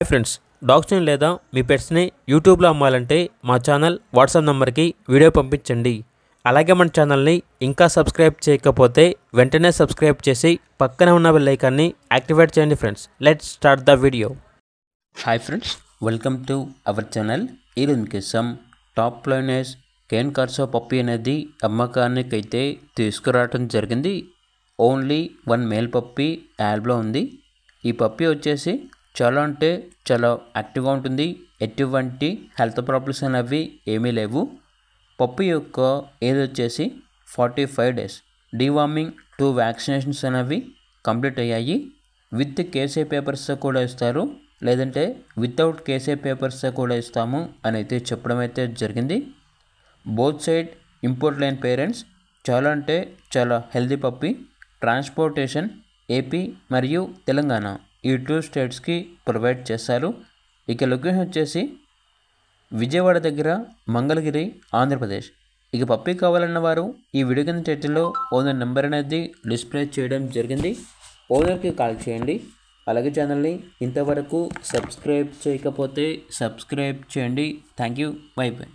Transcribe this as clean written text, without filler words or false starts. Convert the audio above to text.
Friends, డాగ్స్ని లేదా మీ పెట్స్ని యూట్యూబ్లో అమ్మాలంటే మా ఛానల్ వాట్సాప్ నెంబర్కి వీడియో పంపించండి. అలాగే మన ఛానల్ని ఇంకా సబ్స్క్రైబ్ చేయకపోతే వెంటనే సబ్స్క్రైబ్ చేసి పక్కనే ఉన్న బెల్ ఐకాన్ని యాక్టివేట్ చేయండి. Friends, let's start the video. Hi friends, welcome to our channel. ఈరోజు మీకోసం టాప్ లైనర్స్ కేన్ కార్సో పప్పీ అనేది అమ్మకానికి అయితే తీసుకురావడం జరిగింది. ఓన్లీ 1 మేల్ పప్పీ యాడ్లో ఉంది. ఈ పప్పీ వచ్చేసి చాలా అంటే చాలా యాక్టివ్గా ఉంటుంది. ఎటువంటి హెల్త్ ప్రాబ్లమ్స్ అనేవి ఏమీ లేవు. పప్పీ యొక్క ఏజ్ వచ్చేసి 45 డేస్. డీవార్మింగ్ 2 వ్యాక్సినేషన్స్ అనేవి కంప్లీట్ అయ్యాయి. విత్ కేసీ పేపర్స్ కూడా ఇస్తారు, లేదంటే వితౌట్ కేసీ పేపర్స్ కూడా ఇస్తాము అని అయితే చెప్పడం అయితే జరిగింది. Both side import line parents. చాలా అంటే చాలా హెల్తీ పప్పీ. ట్రాన్స్పోర్టేషన్ ఏపీ మరియు తెలంగాణ ఈ 2 స్టేట్స్కి ప్రొవైడ్ చేస్తారు. ఇక లొకేషన్ వచ్చేసి విజయవాడ దగ్గర, మంగళగిరి, ఆంధ్రప్రదేశ్. ఇక పప్పీ కావాలన్న వారు ఈ వీడియో కింద టైటిల్లో ఓనర్ నెంబర్ అనేది డిస్ప్లే చేయడం జరిగింది. ఓనర్కి కాల్ చేయండి. అలాగే ఛానల్ని ఇంతవరకు సబ్స్క్రైబ్ చేయకపోతే సబ్స్క్రైబ్ చేయండి. Thank you. By by.